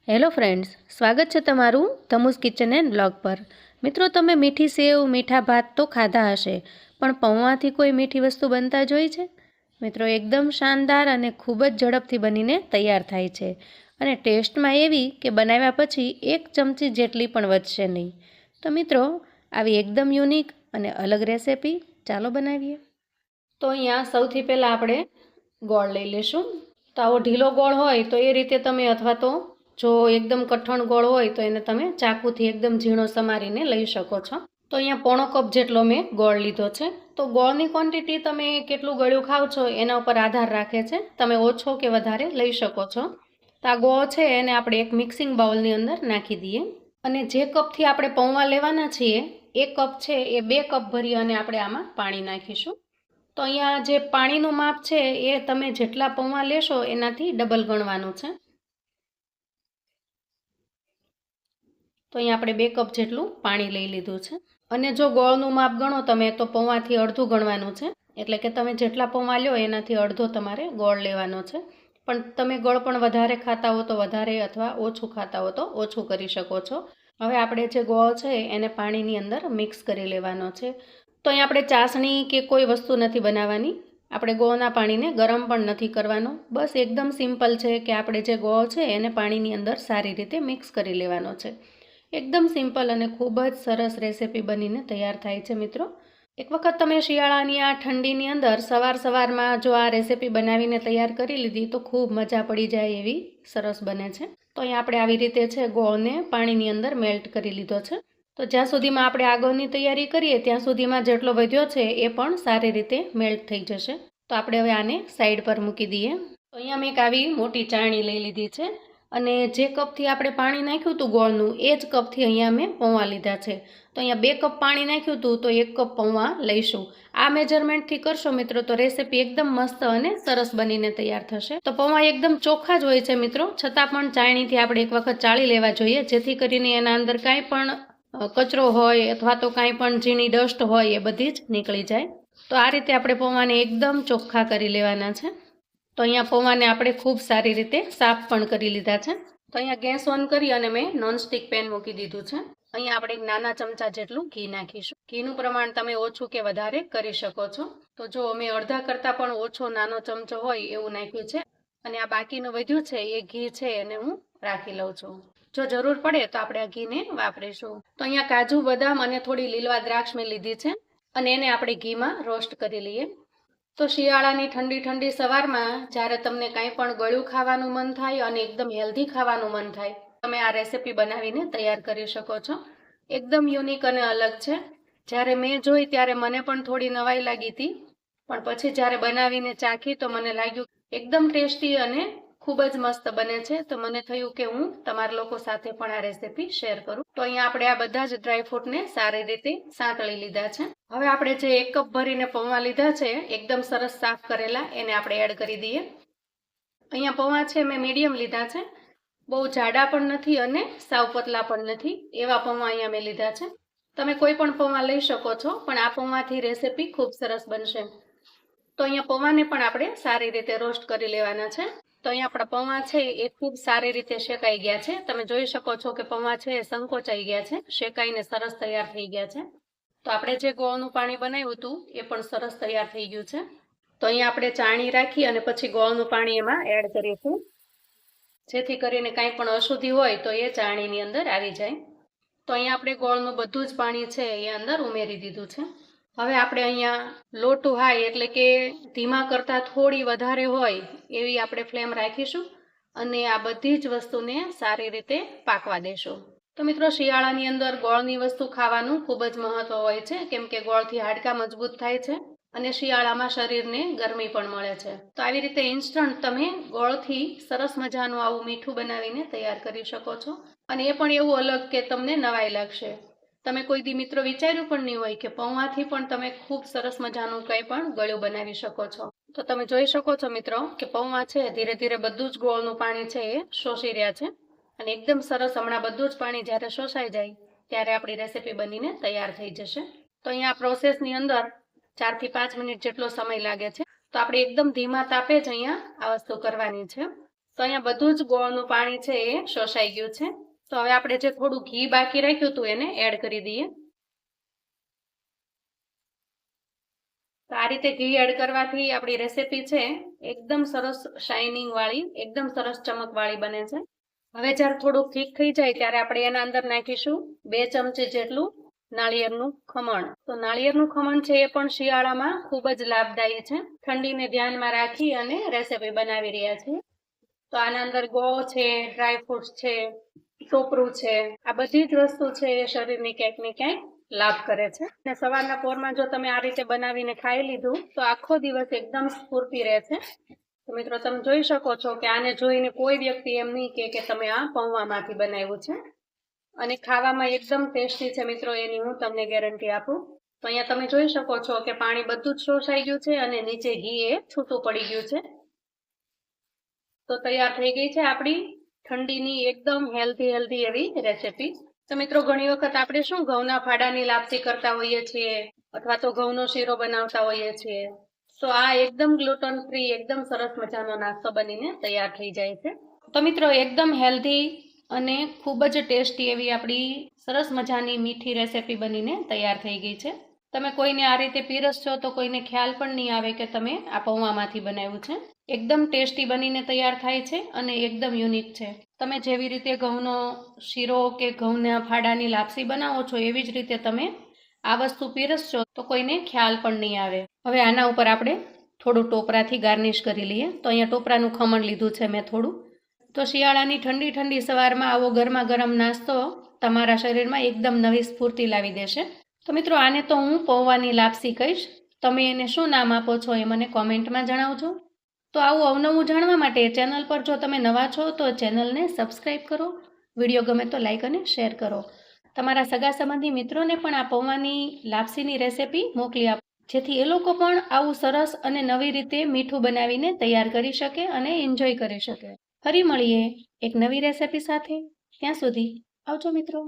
Hello friends, સ્વાગત છે તમારું ધમુસ કિચન એન્ડ બ્લોગ પર। મિત્રો, તમે મીઠી સેવ, મીઠા ભાત તો ખાધા હશે, પણ પૌવાથી કોઈ મીઠી વસ્તુ બનતા જોઈ છે? મિત્રો, એકદમ શાનદાર અને ખૂબ જ ઝડપથી બનીને તૈયાર થાય છે અને ટેસ્ટમાં એવી કે બનાવ્યા પછી 1 ચમચી જેટલી પણ વધશે નહીં। તો મિત્રો, આવી એકદમ યુનિક અને અલગ રેસિપી ચાલો બનાવીએ। તો અહીંયા સૌથી પહેલાં આપણે ગોળ લઈ લેશું। તો આવો ઢીલો ગોળ હોય તો એ રીતે તમે, અથવા તો જો એકદમ કઠણ ગોળ હોય તો એને તમે ચાકુથી એકદમ ઝીણો સમારીને લઈ શકો છો। તો અહીંયા પોણો કપ જેટલો મેં ગોળ લીધો છે। તો ગોળની ક્વોન્ટિટી તમે કેટલું ગળ્યું ખાવ છો એના ઉપર આધાર રાખે છે, તમે ઓછો કે વધારે લઈ શકો છો। તો આ ગોળ છે એને આપણે એક મિક્સિંગ બાઉલની અંદર નાખી દઈએ અને જે કપથી આપણે પૌવા લેવાના છીએ એ કપ છે એ 2 કપ ભરી અને આપણે આમાં પાણી નાખીશું। તો અહીંયા જે પાણીનું માપ છે એ તમે જેટલા પૌવા લેશો એનાથી ડબલ ગણવાનું છે। તો અહીંયા આપણે 2 કપ જેટલું પાણી લઈ લીધું છે અને જો ગોળનું માપ ગણો તમે તો પૌવાથી અડધું ગણવાનું છે, એટલે કે તમે જેટલા પૌવા લ્યો એનાથી અડધો તમારે ગોળ લેવાનો છે। પણ તમે ગોળ પણ વધારે ખાતા હો તો વધારે, અથવા ઓછું ખાતા હો તો ઓછું કરી શકો છો। હવે આપણે જે ગોળ છે એને પાણીની અંદર મિક્સ કરી લેવાનો છે। તો અહીં આપણે ચાસણી કે કોઈ વસ્તુ નથી બનાવવાની, આપણે ગોળના પાણીને ગરમ પણ નથી કરવાનો, બસ એકદમ સિમ્પલ છે કે આપણે જે ગોળ છે એને પાણીની અંદર સારી રીતે મિક્સ કરી લેવાનો છે। એકદમ સિમ્પલ અને ખૂબ જ સરસ રેસિપી બનીને તૈયાર થાય છે। મિત્રો, એક વખત તમે શિયાળાની આ ઠંડીની અંદર સવારમાં જો આ રેસિપી બનાવીને તૈયાર કરી લીધી તો ખૂબ મજા પડી જાય એવી સરસ બને છે। તો અહીં આપણે આવી રીતે છે ગોળને પાણીની અંદર મેલ્ટ કરી લીધો છે। તો જ્યાં સુધીમાં આપણે આગળની તૈયારી કરીએ ત્યાં સુધીમાં જેટલો વધ્યો છે એ પણ સારી રીતે મેલ્ટ થઈ જશે। તો આપણે હવે આને સાઈડ પર મૂકી દઈએ। તો અહીંયા મેં એક આવી મોટી ચાળણી લઈ લીધી છે અને જે કપથી આપણે પાણી નાખ્યું હતું ગોળનું એ જ કપથી અહીંયા મેં પૌવા લીધા છે। તો અહીંયા 2 કપ પાણી નાખ્યું હતું તો 1 કપ પૌવા લઈશું। આ મેજરમેન્ટથી કરશો મિત્રો તો રેસિપી એકદમ મસ્ત અને સરસ બનીને તૈયાર થશે। તો પૌવા એકદમ ચોખ્ખા જ હોય છે મિત્રો, છતાં પણ ચાળણીથી આપણે એક વખત ચાળી લેવા જોઈએ, જેથી કરીને એના અંદર કાંઈ પણ કચરો હોય અથવા તો કાંઈ પણ ઝીણી ડસ્ટ હોય એ બધી જ નીકળી જાય। તો આ રીતે આપણે પૌવાને એકદમ ચોખ્ખા કરી લેવાના છે। તો અહીંયા પૌવાને આપણે ખૂબ સારી રીતે સાફ પણ કરી લીધા છે। તો અહીંયા ગેસ ઓન કરી અને મેં નોનસ્ટિક પેન મૂકી દીધું છે। અહીંયા આપણે એક નાના ચમચા જેટલું ઘી નાખીશું। ઘીનું પ્રમાણ તમે ઓછું કે વધારે કરી શકો છો। તો જો મેં અડધા કરતાં પણ ઓછો નાનો ચમચો હોય એવું નાખ્યું છે અને આ બાકીનું વધ્યું છે એ ઘી છે એને હું રાખી લઉં છું। જો જરૂર પડે તો આપણે આ ઘીને વાપરીશું। તો અહીંયા કાજુ, બદામ અને થોડી લીલવા દ્રાક્ષ મેં લીધી છે અને એને આપણે ઘીમાં રોસ્ટ કરી લઈએ। તો શિયાળાની ઠંડી સવારમાં જ્યારે તમને કાંઈ પણ ગળ્યું ખાવાનું મન થાય અને એકદમ હેલ્ધી ખાવાનું મન થાય, તમે આ રેસિપી બનાવીને તૈયાર કરી શકો છો। એકદમ યુનિક અને અલગ છે। જ્યારે મેં જોઈ ત્યારે મને પણ થોડી નવાઈ લાગી હતી, પણ પછી જ્યારે બનાવીને ચાખી તો મને લાગ્યું એકદમ ટેસ્ટી અને ખૂબ જ મસ્ત બને છે। તો મને થયું કે હું તમારા લોકો સાથે પણ આ રેસિપી શેર કરું। તો અહીંયા આપણે આ બધા જ ડ્રાયફ્રૂટને સારી રીતે સાંતળી લીધા છે। હવે આપણે જે 1 કપ ભરીને પૌવા લીધા છે એકદમ સરસ સાફ કરેલા, એને આપણે એડ કરી દઈએ। અહીંયા પૌવા છે મેં મીડિયમ લીધા છે, બહુ જાડા પણ નથી અને સાવ પતલા પણ નથી, એવા પૌવા અહીંયા મેં લીધા છે। તમે કોઈ પણ પૌવા લઈ શકો છો, પણ આ પૌવાથી રેસિપી ખૂબ સરસ બનશે। તો અહીંયા પૌવાને પણ આપણે સારી રીતે રોસ્ટ કરી લેવાના છે। તો અહીંયા આપણા પૌવા છે એ ખૂબ સારી રીતે શેકાઈ ગયા છે। તમે જોઈ શકો છો કે પૌવા છે એ સંકોચાઈ ગયા છે, શેકાઈને સરસ તૈયાર થઈ ગયા છે। તો આપણે જે ગોળનું પાણી બનાવ્યું હતું એ પણ સરસ તૈયાર થઈ ગયું છે। તો અહીંયા આપણે ચાણી રાખી અને પછી ગોળનું પાણી એમાં એડ કરીશું, જેથી કરીને કાંઈ પણ અશુદ્ધિ હોય તો એ ચાણીની અંદર આવી જાય। તો અહીંયા આપણે ગોળનું બધું જ પાણી છે એ અંદર ઉમેરી દીધું છે। હવે આપણે અહીંયા લો ટુ હાઈ, એટલે કે ધીમા કરતાં થોડી વધારે હોય એવી આપણે ફ્લેમ રાખીશું અને આ બધી જ વસ્તુને સારી રીતે પાકવા દેશું। તો મિત્રો, શિયાળાની અંદર ગોળની વસ્તુ ખાવાનું ખૂબ જ મહત્વ હોય છે, કેમ કે ગોળથી હાડકાં મજબૂત થાય છે અને શિયાળામાં શરીરને ગરમી પણ મળે છે। તો આવી રીતે ઇન્સ્ટન્ટ તમે ગોળથી સરસ મજાનું આવું મીઠું બનાવીને તૈયાર કરી શકો છો અને એ પણ એવું અલગ કે તમને નવાઈ લાગશે। તમે કોઈ દી મિત્રો વિચાર્યું પણ નહીં હોય કે પૌવાથી પણ તમે ખૂબ સરસ મજાનું કંઈ પણ ગળ્યું બનાવી શકો છો। તો તમે જોઈ શકો છો મિત્રો કે પૌવા છે ધીરે ધીરે બધું જ ગોળનું પાણી છે એ શોષી રહ્યા છે અને એકદમ સરસ હમણાં બધું જ પાણી જ્યારે શોષાઈ જાય ત્યારે આપણી રેસિપી બનીને તૈયાર થઈ જશે। તો અહીંયા પ્રોસેસની અંદર 4 થી 5 મિનિટ જેટલો સમય લાગે છે। તો આપણે એકદમ ધીમા તાપે જ અહીંયા આ વસ્તુ કરવાની છે। તો અહીંયા બધું જ ગોળનું પાણી છે એ શોષાઈ ગયું છે. તો હવે આપણે જે થોડું ઘી બાકી રાખ્યું હતું એને એડ કરી દઈએ. તો આ રીતે ઘી એડ કરવાથી આપણી રેસીપી છે એકદમ સરસ શાઇનિંગ વાળી, એકદમ સરસ ચમક વાળી બને છે. હવે જ્યારે થોડુંક ઠીક થઈ જાય ત્યારે આપણે એના અંદર નાખીશું 2 ચમચી જેટલું નાળિયેરનું ખમણ. તો નાળિયેરનું ખમણ છે એ પણ શિયાળામાં ખૂબ જ લાભદાયી છે. ઠંડીને ધ્યાનમાં રાખી અને રેસીપી બનાવી રહ્યા છીએ. તો આના અંદર ગોળ છે, ડ્રાયફ્રૂટ્સ છે, ટોપરું છે, આ બધી જ વસ્તુ છે એ શરીરની ક્યાંક ને ક્યાંક લાભ કરે છે. અને સવારના પોરમાં જો તમે આ રીતે બનાવીને ખાઈ લીધું તો આખો દિવસ એકદમ સ્ફૂર્તિ રહે છે. તો મિત્રો તમે જોઈ શકો છો કે આને જોઈને કોઈ વ્યક્તિ એમ નહીં કે તમે આ પૌવામાંથી બનાવ્યું છે. અને ખાવામાં એકદમ ટેસ્ટી છે મિત્રો, એની હું તમને ગેરંટી આપું. તો અહીંયા તમે જોઈ શકો છો કે પાણી બધું જ શોષાઈ ગયું છે અને નીચે ઘી એ છૂટું પડી ગયું છે. તો તૈયાર થઈ ગઈ છે આપણી ઠંડીની એકદમ હેલ્ધી એવી રેસીપી. તો મિત્રો ઘણી વખત આપણે શું ઘઉંના ફાડાની લાપસી કરતા હોઈએ છીએ અથવા તો ઘઉંનો શીરો બનાવતા હોઈએ છીએ. તો આ એકદમ ગ્લુટન ફ્રી, એકદમ સરસ મજાનો નાસ્તો બનીને તૈયાર થઈ જાય છે. તો મિત્રો એકદમ હેલ્ધી અને ખૂબ જ ટેસ્ટી એવી આપણી સરસ મજાની મીઠી રેસીપી બનીને તૈયાર થઈ ગઈ છે. તમે કોઈને આ રીતે પીરસશો તો કોઈને ખ્યાલ પણ નહીં આવે કે તમે આ પૌવામાંથી બનાવ્યું છે. એકદમ ટેસ્ટી બનીને તૈયાર થાય છે અને એકદમ યુનિક છે. તમે જેવી રીતે ઘઉંનો શીરો કે ઘઉંના ફાડાની લાપસી બનાવો છો એવી જ રીતે તમે આ વસ્તુ પીરસશો તો કોઈને ખ્યાલ પણ નહીં આવે. હવે આના ઉપર આપણે થોડું ટોપરાથી ગાર્નિશ કરી લઈએ. તો અહીંયા ટોપરાનું ખમણ લીધું છે મેં થોડું. તો શિયાળાની ઠંડી સવારમાં આવો ગરમા ગરમ નાસ્તો તમારા શરીરમાં એકદમ નવી સ્ફૂર્તિ લાવી દેશે. તો મિત્રો આને તો હું પૌવાની લાપસી કહીશ. તમે એને શું નામ આપો છો એ મને કોમેન્ટમાં જણાવજો. તો આવું અવનવું જાણવા માટે ચેનલ પર જો તમે નવા છો તો ચેનલને સબસ્ક્રાઈબ કરો. વિડીયો ગમે તો લાઈક અને શેર કરો. તમારા સગા સંબંધી મિત્રોને પણ આ પૌવાની લાપસીની રેસીપી મોકલી આપો, જેથી એ લોકો પણ આવું સરસ અને નવી રીતે મીઠું બનાવીને તૈયાર કરી શકે અને એન્જોય કરી શકે. ફરી મળીએ એક નવી રેસીપી સાથે. ત્યાં સુધી આવજો મિત્રો.